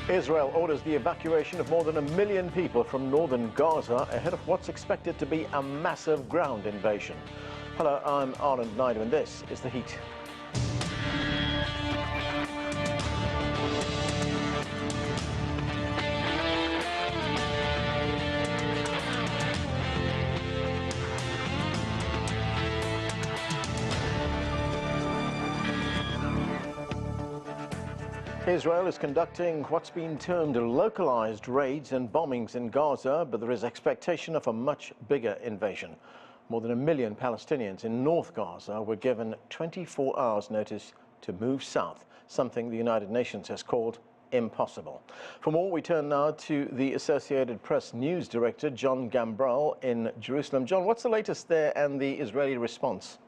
Israel orders the evacuation of more than 1 million people from northern Gaza ahead of what's expected to be a massive ground invasion. Hello, I'm Arnold Naidu and this is The Heat. Israel is conducting what's been termed localized raids and bombings in Gaza, but there is expectation of a much bigger invasion. More than 1 million Palestinians in North Gaza were given 24 hours notice to move south, something the United Nations has called impossible. For more, we turn now to the Associated Press news director, Jon Gambrell in Jerusalem. John, what's the latest there and the Israeli response?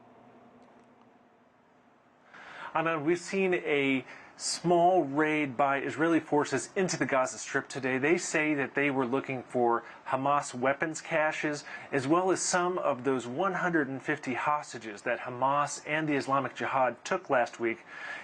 Anand, we've seen a small raid by Israeli forces into the Gaza Strip today. They say that they were looking for Hamas weapons caches, as well as some of those 150 hostages that Hamas and the Islamic Jihad took last week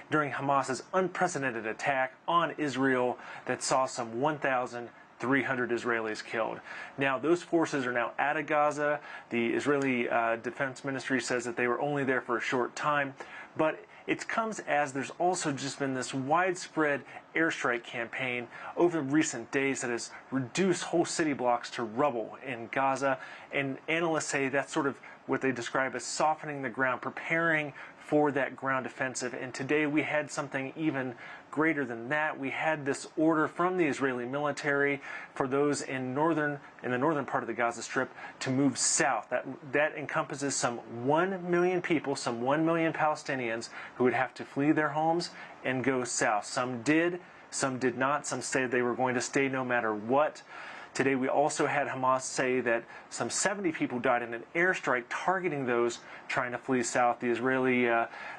during Hamas's unprecedented attack on Israel that saw some 1,300 Israelis killed. Now, those forces are now out of Gaza. The Israeli Defense Ministry says that they were only there for a short time, but it comes as there's also just been this widespread airstrike campaign over recent days that has reduced whole city blocks to rubble in Gaza. And analysts say that's sort of what they describe as softening the ground, preparing for that ground offensive. And today we had something even greater than that. We had this order from the Israeli military for those in the northern part of the Gaza Strip to move south. That encompasses some 1 million people, some 1 million Palestinians who would have to flee their homes and go south. Some did not. Some said they were going to stay no matter what. Today we also had Hamas say that some 70 people died in an airstrike targeting those trying to flee south. The Israeli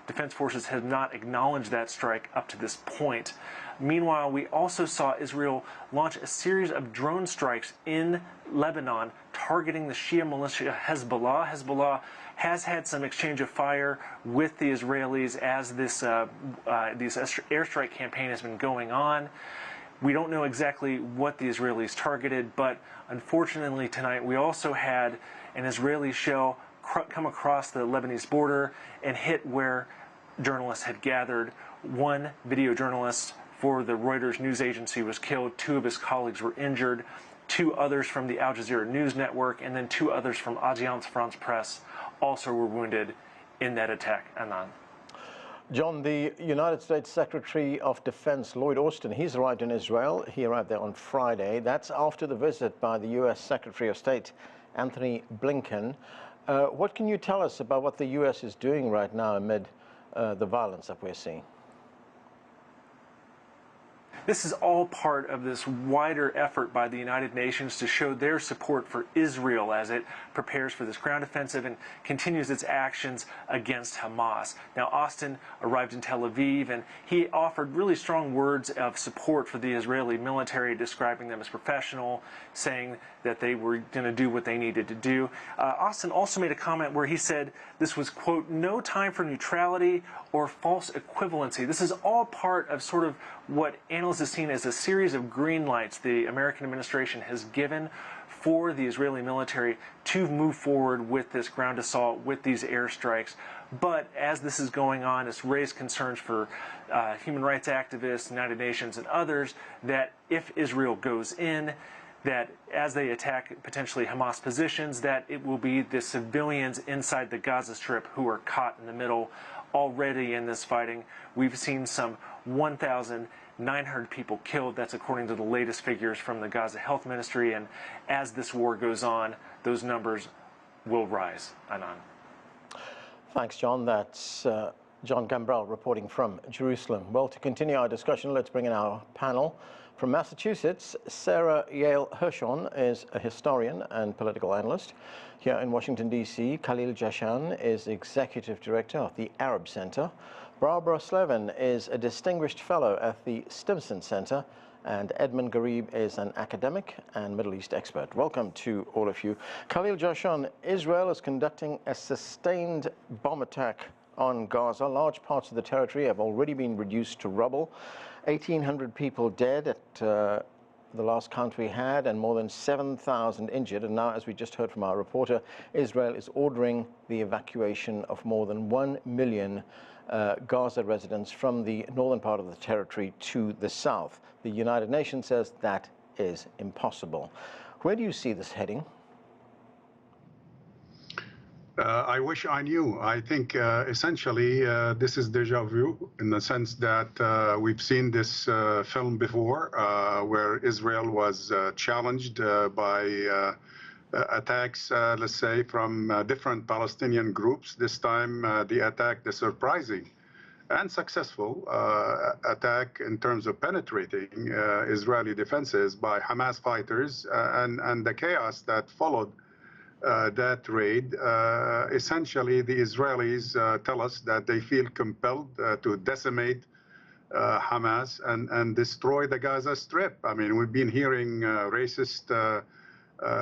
Defense Forces have not acknowledged that strike up to this point. Meanwhile, we also saw Israel launch a series of drone strikes in Lebanon targeting the Shia militia Hezbollah. Hezbollah has had some exchange of fire with the Israelis as this airstrike campaign has been going on. We don't know exactly what the Israelis targeted, but unfortunately tonight we also had an Israeli shell come across the Lebanese border and hit where journalists had gathered. One video journalist for the Reuters news agency was killed. 2 of his colleagues were injured. 2 others from the Al Jazeera news network and then 2 others from Agence France Presse also were wounded in that attack. Anand. John, the United States Secretary of Defense Lloyd Austin, he's arrived in Israel. He arrived there on Friday. That's after the visit by the U.S. Secretary of State Antony Blinken. What can you tell us about what the U.S. is doing right now amid the violence that we're seeing? This is all part of this wider effort by the United Nations to show their support for Israel as it prepares for this ground offensive and continues its actions against Hamas. Now, Austin arrived in Tel Aviv and he offered really strong words of support for the Israeli military, describing them as professional, saying that they were going to do what they needed to do. Austin also made a comment where he said this was, quote, no time for neutrality or false equivalency. This is all part of sort of what analysts is seen as a series of green lights the American administration has given for the Israeli military to move forward with this ground assault, with these airstrikes. But as this is going on, it's raised concerns for human rights activists, United Nations, and others that if Israel goes in, that as they attack potentially Hamas positions, that it will be the civilians inside the Gaza Strip who are caught in the middle. Already in this fighting, we've seen some 1,900 people killed. That's according to the latest figures from the Gaza Health Ministry. And as this war goes on, those numbers will rise. Anand. Thanks, John. That's Jon Gambrell reporting from Jerusalem. Well, to continue our discussion, let's bring in our panel. From Massachusetts, Sara Yael Hirschhorn is a historian and political analyst. Here in Washington, D.C., Khalil Jahshan is Executive Director of the Arab Center. Barbara Slavin is a Distinguished Fellow at the Stimson Center. And Edmund Ghareeb is an academic and Middle East expert. Welcome to all of you. Khalil Jahshan, Israel is conducting a sustained bomb attack on Gaza. Large parts of the territory have already been reduced to rubble. 1,800 people dead at the last count we had, and more than 7,000 injured. And now, as we just heard from our reporter, Israel is ordering the evacuation of more than 1 million Gaza residents from the northern part of the territory to the south. The United Nations says that is impossible. Where do you see this heading? I wish I knew. I think essentially this is deja vu in the sense that we've seen this film before where Israel was challenged by attacks, let's say, from different Palestinian groups. This time the attack, the surprising and successful attack in terms of penetrating Israeli defenses by Hamas fighters and the chaos that followed that raid. Essentially, the Israelis tell us that they feel compelled to decimate Hamas and destroy the Gaza Strip. I mean, we've been hearing racist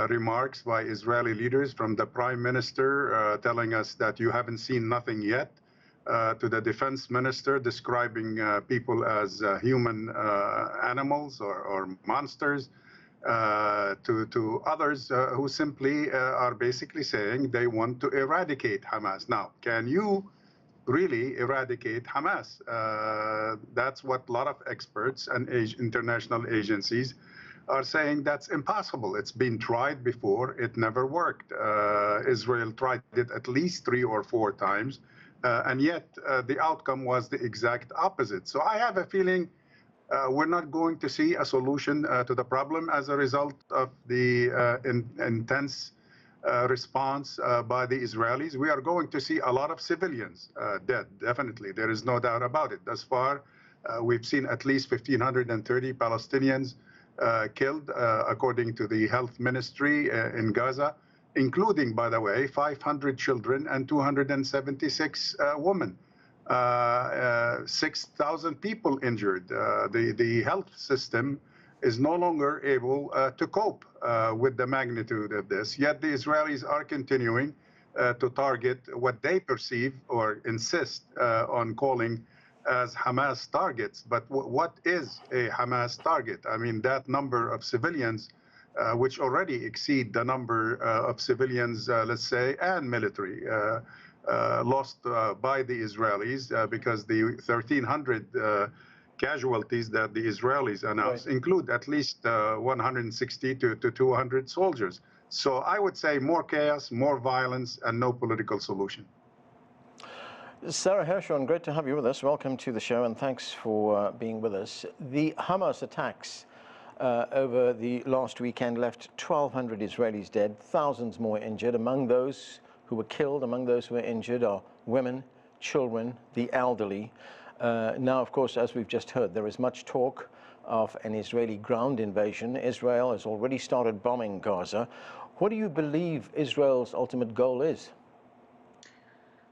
remarks by Israeli leaders, from the Prime Minister telling us that you haven't seen nothing yet, to the Defense Minister describing people as human animals or monsters. To others who simply are basically saying they want to eradicate Hamas. Now, can you really eradicate Hamas? That's what a lot of experts and international agencies are saying. That's impossible. It's been tried before. It never worked. Israel tried it at least 3 or 4 times, and yet the outcome was the exact opposite. So I have a feeling we're not going to see a solution to the problem as a result of the intense response by the Israelis. We are going to see a lot of civilians dead, definitely. There is no doubt about it. Thus far, we've seen at least 1,530 Palestinians killed, according to the health ministry in Gaza, including, by the way, 500 children and 276 women. 6,000 people injured. The health system is no longer able to cope with the magnitude of this. Yet the Israelis are continuing to target what they perceive or insist on calling as Hamas targets. But what is a Hamas target? I mean, that number of civilians, which already exceed the number of civilians, let's say, and military, lost by the Israelis, because the 1,300 casualties that the Israelis announced include at least 160 to 200 soldiers. So I would say more chaos, more violence, and no political solution. Sara Hirschhorn, great to have you with us. Welcome to the show, and thanks for being with us. The Hamas attacks over the last weekend left 1,200 Israelis dead, thousands more injured. Among those who were killed, among those who were injured, are women, children, the elderly. Now, of course, as we've just heard, there is much talk of an Israeli ground invasion. Israel has already started bombing Gaza. What do you believe Israel's ultimate goal is?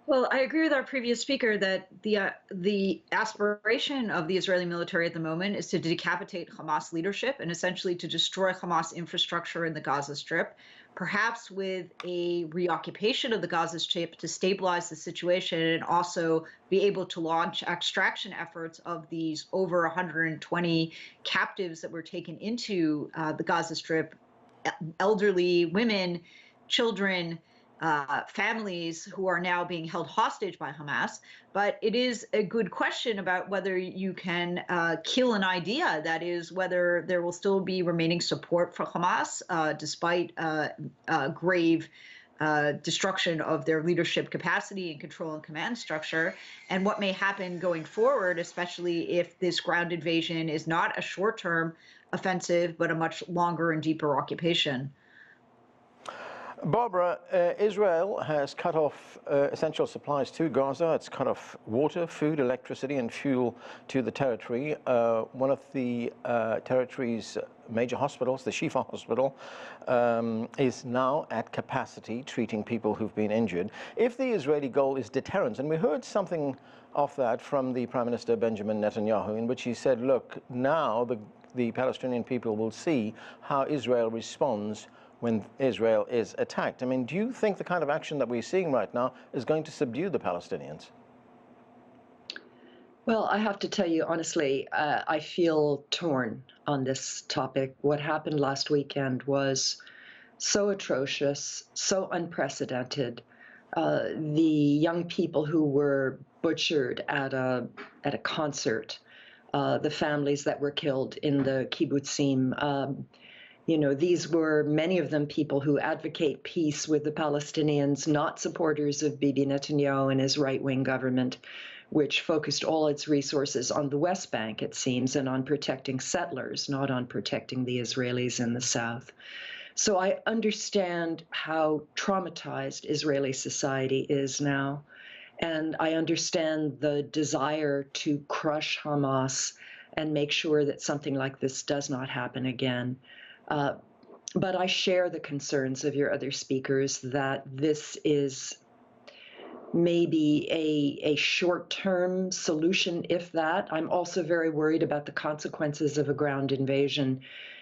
Well, I agree with our previous speaker that the aspiration of the Israeli military at the moment is to decapitate Hamas leadership and essentially to destroy Hamas infrastructure in the Gaza Strip, perhaps with a reoccupation of the Gaza Strip to stabilize the situation and also be able to launch extraction efforts of these over 120 captives that were taken into the Gaza Strip, elderly women, children, families who are now being held hostage by Hamas. But it is a good question about whether you can kill an idea, that is, whether there will still be remaining support for Hamas despite grave destruction of their leadership capacity and control and command structure, and what may happen going forward, especially if this ground invasion is not a short-term offensive, but a much longer and deeper occupation. Barbara, Israel has cut off essential supplies to Gaza. It's cut off water, food, electricity, and fuel to the territory. One of the territory's major hospitals, the Shifa Hospital, is now at capacity, treating people who've been injured. If the Israeli goal is deterrence, and we heard something of that from the Prime Minister Benjamin Netanyahu, in which he said, look, now the Palestinian people will see how Israel responds when Israel is attacked. I mean, do you think the kind of action that we're seeing right now is going to subdue the Palestinians? Well, I have to tell you honestly, I feel torn on this topic. What happened last weekend was so atrocious, so unprecedented. The young people who were butchered at a concert, the families that were killed in the kibbutzim. You know, these were many of them people who advocate peace with the Palestinians, not supporters of Bibi Netanyahu and his right-wing government, which focused all its resources on the West Bank, it seems, and on protecting settlers, not on protecting the Israelis in the South. So I understand how traumatized Israeli society is now, and I understand the desire to crush Hamas and make sure that something like this does not happen again. But I share the concerns of your other speakers that this is maybe a short-term solution, if that. I'm also very worried about the consequences of a ground invasion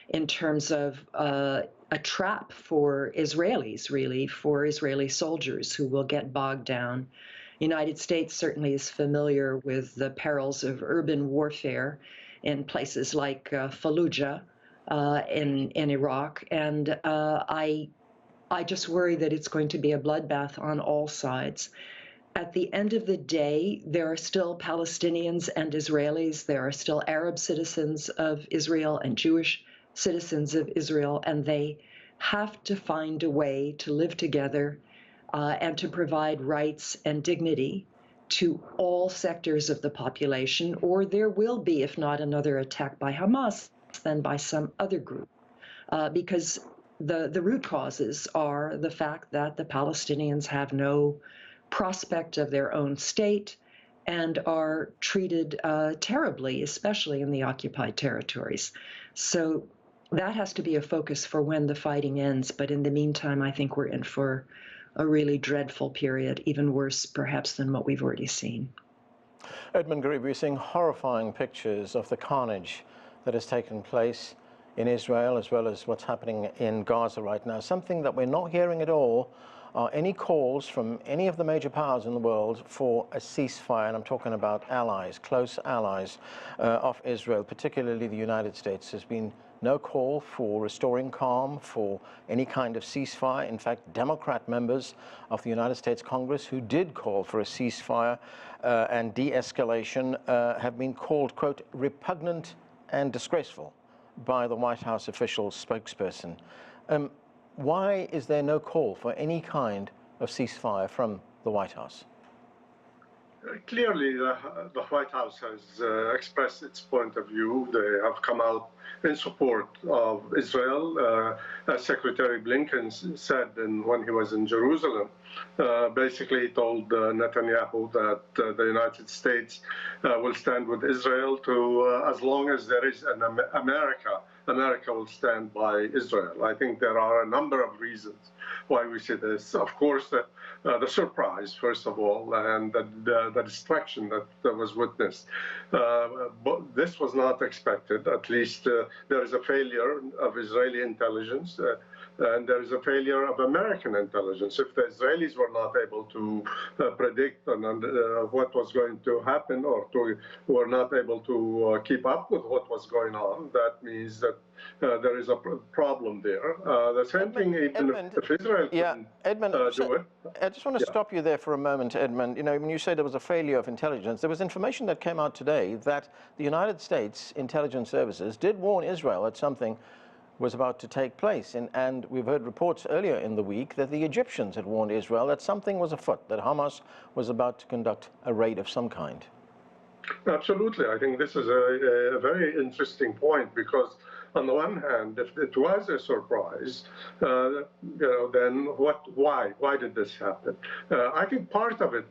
in terms of a trap for Israelis, really, for Israeli soldiers who will get bogged down. The United States certainly is familiar with the perils of urban warfare in places like Fallujah in Iraq, and I just worry that it's going to be a bloodbath on all sides. At the end of the day, there are still Palestinians and Israelis. There are still Arab citizens of Israel and Jewish citizens of Israel, and they have to find a way to live together and to provide rights and dignity to all sectors of the population, or there will be, if not another attack by Hamas, then by some other group. Because the root causes are the fact that the Palestinians have no prospect of their own state and are treated terribly, especially in the occupied territories. So that has to be a focus for when the fighting ends. But in the meantime, I think we're in for a really dreadful period, even worse perhaps than what we've already seen. Edmund, Ghareeb, we're seeing horrifying pictures of the carnage that has taken place in Israel, as well as what's happening in Gaza right now. Something that we're not hearing at all are any calls from any of the major powers in the world for a ceasefire, and I'm talking about allies, close allies of Israel, particularly the United States. There's been no call for restoring calm, for any kind of ceasefire. In fact, Democrat members of the United States Congress who did call for a ceasefire and de-escalation have been called, quote, repugnant and disgraceful by the White House official spokesperson. Why is there no call for any kind of ceasefire from the White House? Clearly, the White House has expressed its point of view. They have come out in support of Israel. As Secretary Blinken said when he was in Jerusalem, basically he told Netanyahu that the United States will stand with Israel to as long as there is an America will stand by Israel. I think there are a number of reasons why we see this. Of course, the surprise, first of all, and the destruction that was witnessed. But this was not expected. At least there is a failure of Israeli intelligence. And there is a failure of American intelligence. If the Israelis were not able to predict what was going to happen, or were not able to keep up with what was going on, that means that there is a problem there. The same thing, even if Israel couldn't do it. I just want to stop you there for a moment, Edmund. You know, when you say there was a failure of intelligence, there was information that came out today that the United States intelligence services did warn Israel that something was about to take place. And we've heard reports earlier in the week that the Egyptians had warned Israel that something was afoot, that Hamas was about to conduct a raid of some kind. Absolutely. I think this is a very interesting point, because on the one hand, if it was a surprise, then why did this happen? I think part of it,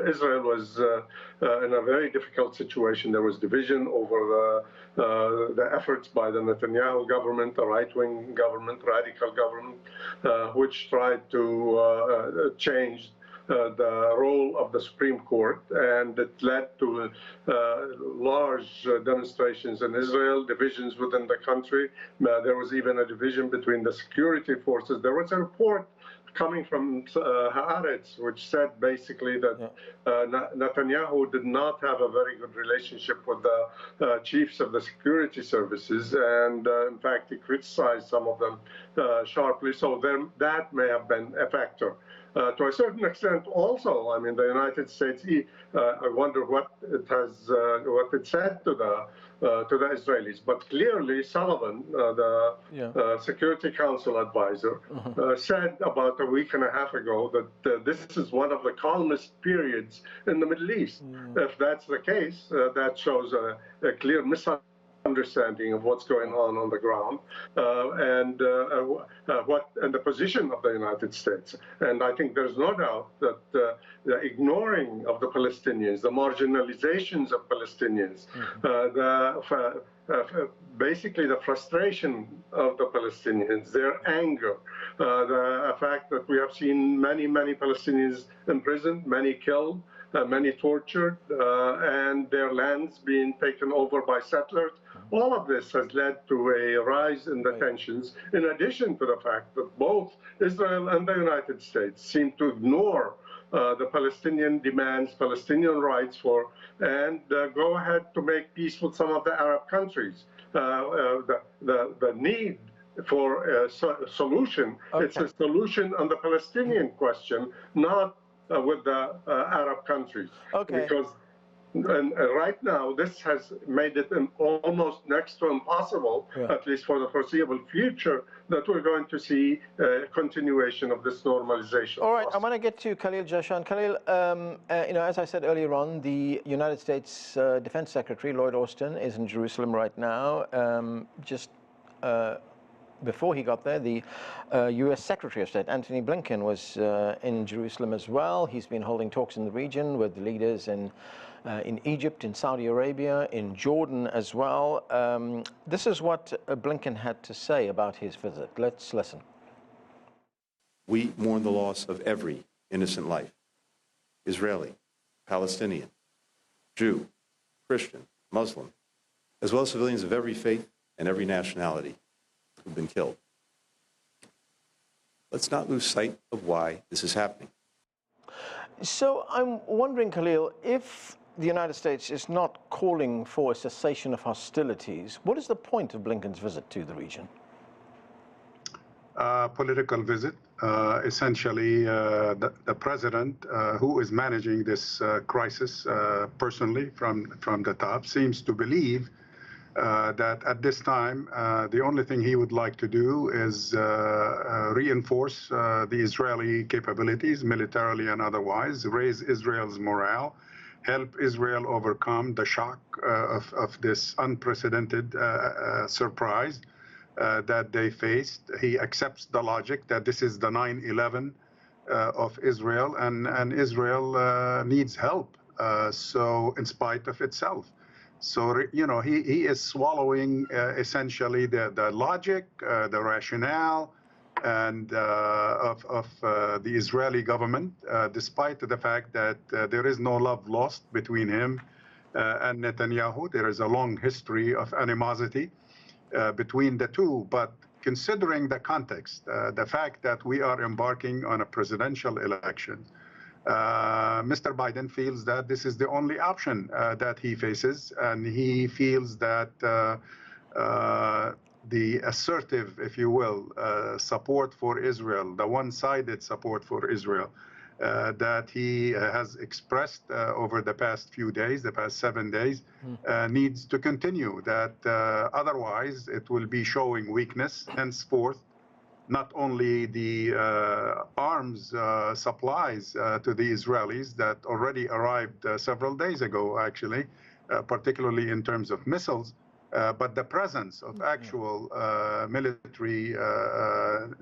Israel was in a very difficult situation. There was division over the efforts by the Netanyahu government, the right-wing government, radical government, which tried to change the role of the Supreme Court, and it led to large demonstrations in Israel, divisions within the country. There was even a division between the security forces. There was a report coming from Haaretz, which said basically that Netanyahu did not have a very good relationship with the chiefs of the security services, and in fact, he criticized some of them sharply. So that may have been a factor. To a certain extent, also, I mean, the United States. I wonder what it said to the Israelis. But clearly, Sullivan, the Security Council advisor, said about a week and a half ago that this is one of the calmest periods in the Middle East. If that's the case, that shows a clear misunderstanding of what's going on the ground and the position of the United States. And I think there's no doubt that the ignoring of the Palestinians, the marginalizations of Palestinians, basically the frustration of the Palestinians, their anger, the fact that we have seen many Palestinians imprisoned, many killed, many tortured, and their lands being taken over by settlers. All of this has led to a rise in the tensions, in addition to the fact that both Israel and the United States seem to ignore the Palestinian demands, Palestinian rights and go ahead to make peace with some of the Arab countries. The need for a solution, it's a solution on the Palestinian question, not with the Arab countries. Because right now, this has made it almost next to impossible, at least for the foreseeable future, that we're going to see a continuation of this normalization. All right, I want to get to Khalil Jahshan. Khalil, as I said earlier on, the United States Defense Secretary, Lloyd Austin, is in Jerusalem right now. Before he got there, the U.S. Secretary of State, Antony Blinken, was in Jerusalem as well. He's been holding talks in the region with leaders in Egypt, in Saudi Arabia, in Jordan as well. This is what Blinken had to say about his visit. Let's listen. We mourn the loss of every innocent life, Israeli, Palestinian, Jew, Christian, Muslim, as well as civilians of every faith and every nationality who've been killed. Let's not lose sight of why this is happening. So I'm wondering, Khalil, if the United States is not calling for a cessation of hostilities, what is the point of Blinken's visit to the region? Political visit. Essentially, the president, who is managing this crisis personally from the top, seems to believe that at this time, the only thing he would like to do is reinforce the Israeli capabilities, militarily and otherwise, raise Israel's morale, help Israel overcome the shock of this unprecedented surprise that they faced. He accepts the logic that this is the 9/11 of Israel, and Israel needs help, so in spite of itself. So, he is swallowing essentially the logic, the rationale, and of the Israeli government, despite the fact that there is no love lost between him and Netanyahu. There is a long history of animosity between the two. But considering the context, the fact that we are embarking on a presidential election, Mr. Biden feels that this is the only option that he faces, and he feels that the assertive, if you will, support for Israel, the one-sided support for Israel that he has expressed over the past few days, the past 7 days, needs to continue. That otherwise it will be showing weakness, henceforth. Not only the arms supplies to the Israelis that already arrived several days ago, actually, particularly in terms of missiles, but the presence of actual military,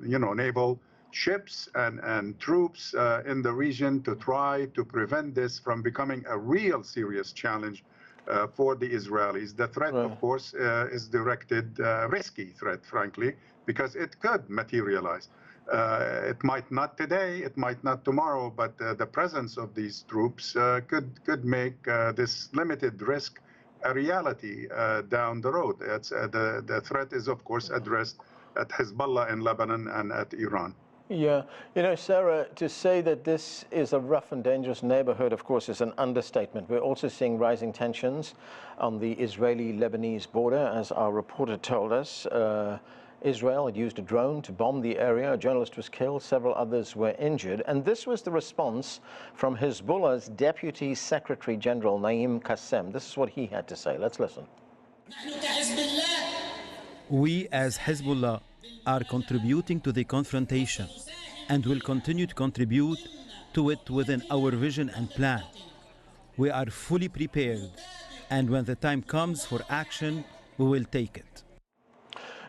naval ships and troops in the region to try to prevent this from becoming a real serious challenge for the Israelis. The threat, of course, is directed, risky threat, frankly, because it could materialize. It might not today, it might not tomorrow, but the presence of these troops could make this limited risk a reality down the road. The threat is, of course, addressed at Hezbollah in Lebanon and at Iran. Yeah, you know, Sarah, to say that this is a rough and dangerous neighborhood, of course, is an understatement. We're also seeing rising tensions on the Israeli-Lebanese border, as our reporter told us. Israel had used a drone to bomb the area. A journalist was killed. Several others were injured. And this was the response from Hezbollah's Deputy Secretary General, Naim Qassem. This is what he had to say. Let's listen. We as Hezbollah are contributing to the confrontation and will continue to contribute to it within our vision and plan. We are fully prepared, and when the time comes for action, we will take it.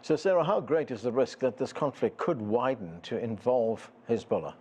So, Sarah, how great is the risk that this conflict could widen to involve Hezbollah?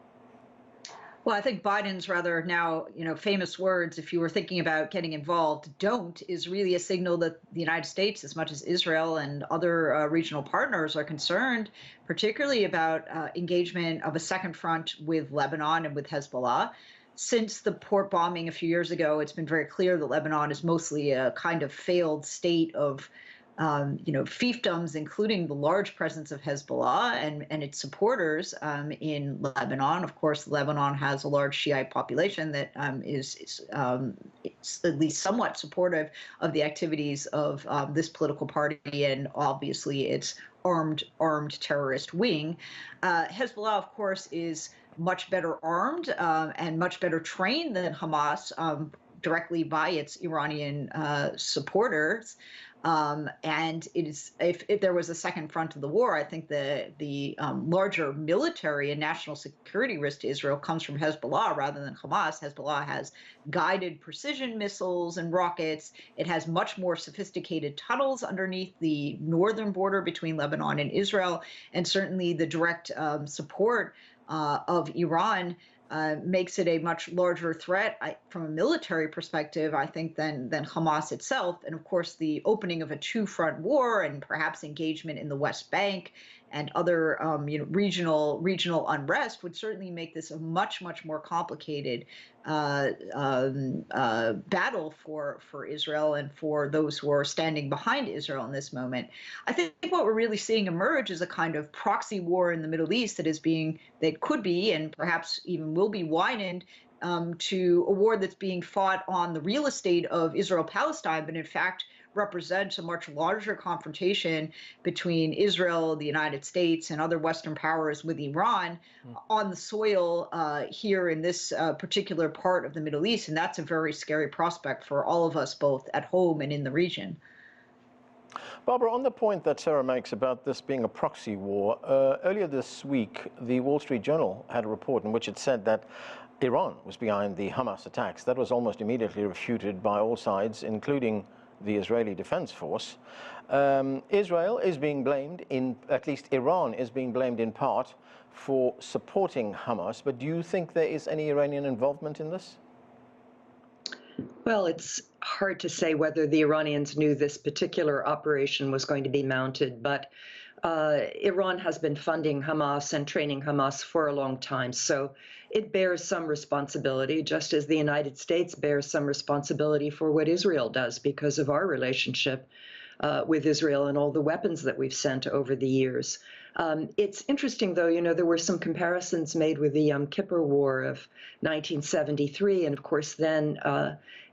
Well, I think Biden's rather now, famous words, if you were thinking about getting involved, don't, is really a signal that the United States, as much as Israel and other regional partners are concerned, particularly about engagement of a second front with Lebanon and with Hezbollah. Since the port bombing a few years ago, it's been very clear that Lebanon is mostly a kind of failed state of fiefdoms, including the large presence of Hezbollah and its supporters in Lebanon. Of course, Lebanon has a large Shiite population that is at least somewhat supportive of the activities of this political party and obviously its armed terrorist wing. Hezbollah, of course, is much better armed and much better trained than Hamas, directly by its Iranian supporters. And it is, if there was a second front of the war, I think the larger military and national security risk to Israel comes from Hezbollah rather than Hamas. Hezbollah has guided precision missiles and rockets. It has much more sophisticated tunnels underneath the northern border between Lebanon and Israel, and certainly the direct support of Iran makes it a much larger threat from a military perspective, I think, than Hamas itself. And of course, the opening of a two-front war and perhaps engagement in the West Bank and other regional unrest would certainly make this a much more complicated battle for Israel and for those who are standing behind Israel in this moment. I think what we're really seeing emerge is a kind of proxy war in the Middle East that could be and perhaps even will be widened to a war that's being fought on the real estate of Israel-Palestine, but in fact represents a much larger confrontation between Israel, the United States, and other Western powers with Iran on the soil here in this particular part of the Middle East. And that's a very scary prospect for all of us, both at home and in the region. Barbara, on the point that Sarah makes about this being a proxy war, earlier this week, the Wall Street Journal had a report in which it said that Iran was behind the Hamas attacks. That was almost immediately refuted by all sides, including the Israeli Defense Force. Israel is being blamed, at least Iran is being blamed in part for supporting Hamas. But do you think there is any Iranian involvement in this? Well, it's hard to say whether the Iranians knew this particular operation was going to be mounted, but Iran has been funding Hamas and training Hamas for a long time, so it bears some responsibility, just as the United States bears some responsibility for what Israel does because of our relationship with Israel and all the weapons that we've sent over the years. It's interesting, though, there were some comparisons made with the Yom Kippur War of 1973, and of course then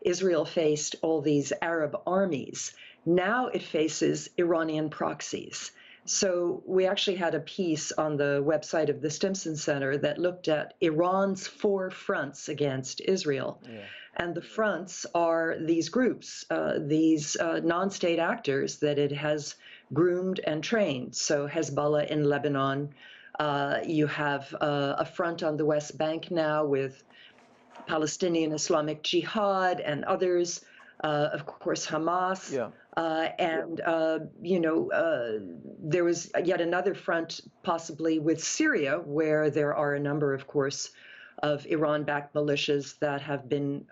Israel faced all these Arab armies. Now it faces Iranian proxies. So we actually had a piece on the website of the Stimson Center that looked at Iran's 4 fronts against Israel. Yeah. And the fronts are these groups, these non-state actors that it has groomed and trained. So Hezbollah in Lebanon, you have a front on the West Bank now with Palestinian Islamic Jihad and others, of course, Hamas. Yeah. There was yet another front possibly with Syria, where there are a number, of course, of Iran-backed militias that have been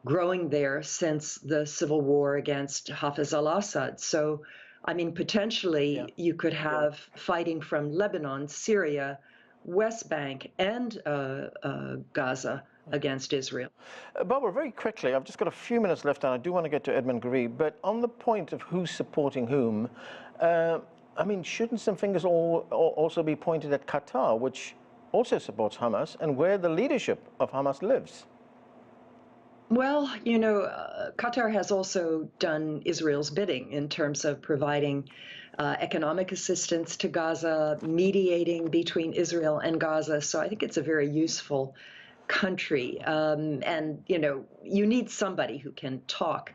growing there since the civil war against Hafez al-Assad. So, I mean, potentially you could have fighting from Lebanon, Syria, West Bank, and Gaza against Israel. Barbara, very quickly, I've just got a few minutes left and I do want to get to Edmund Ghareeb, but on the point of who's supporting whom, I mean, shouldn't some fingers also be pointed at Qatar, which also supports Hamas and where the leadership of Hamas lives. Well, Qatar has also done Israel's bidding in terms of providing economic assistance to Gaza, mediating between Israel and Gaza. So I think it's a very useful country. And, you need somebody who can talk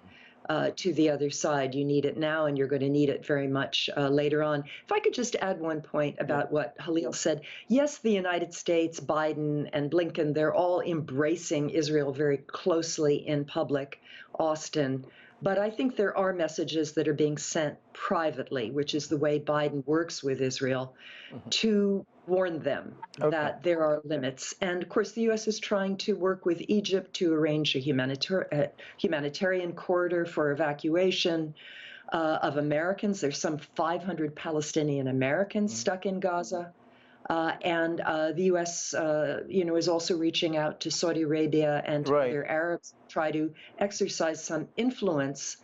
to the other side. You need it now, and you're going to need it very much later on. If I could just add one point about what Khalil said. Yes, the United States, Biden and Blinken, they're all embracing Israel very closely in public, Austin. But I think there are messages that are being sent privately, which is the way Biden works with Israel, to warn them that there are limits. And of course, the U.S. is trying to work with Egypt to arrange a humanitarian corridor for evacuation of Americans. There's some 500 Palestinian Americans stuck in Gaza. And the U.S., is also reaching out to Saudi Arabia and to other Arabs to try to exercise some influence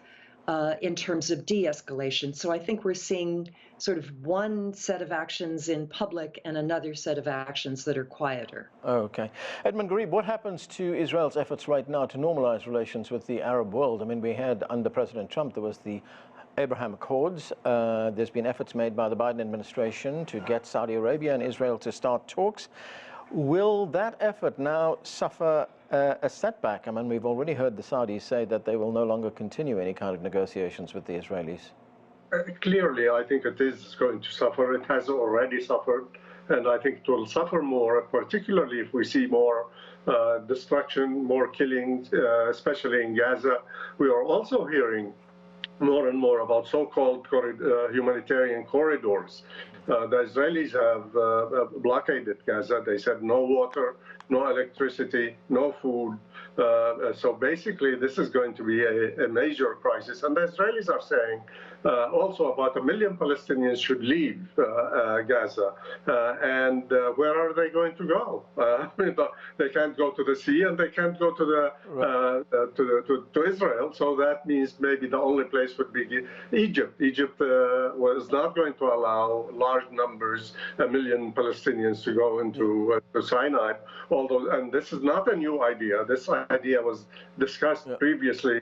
in terms of de-escalation. So I think we're seeing sort of one set of actions in public and another set of actions that are quieter. Okay. Edmund, Ghareeb, what happens to Israel's efforts right now to normalize relations with the Arab world? I mean, we had under President Trump, there was the Abraham Accords. There's been efforts made by the Biden administration to get Saudi Arabia and Israel to start talks. Will that effort now suffer a setback? I mean, we've already heard the Saudis say that they will no longer continue any kind of negotiations with the Israelis. Clearly, I think it is going to suffer. It has already suffered, and I think it will suffer more, particularly if we see more destruction, more killings, especially in Gaza. We are also hearing more and more about so-called humanitarian corridors. The Israelis have blockaded Gaza. They said no water, no electricity, no food. So basically, this is going to be a major crisis. And the Israelis are saying also about 1 million Palestinians should leave Gaza. And where are they going to go? They can't go to the sea, and they can't go to to Israel. So that means maybe the only place would be Egypt. Egypt was not going to allow large numbers, 1 million Palestinians, to go into Sinai. Although, and this is not a new idea. This idea was discussed previously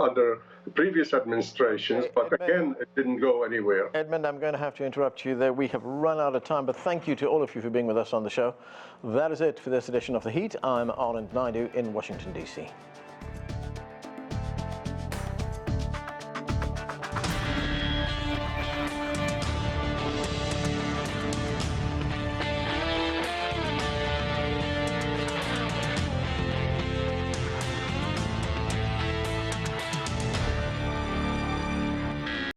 under previous administrations, but again, it didn't go anywhere. Edmund, I'm going to have to interrupt you there. We have run out of time, but thank you to all of you for being with us on the show. That is it for this edition of The Heat. I'm Anand Naidu in Washington, D.C.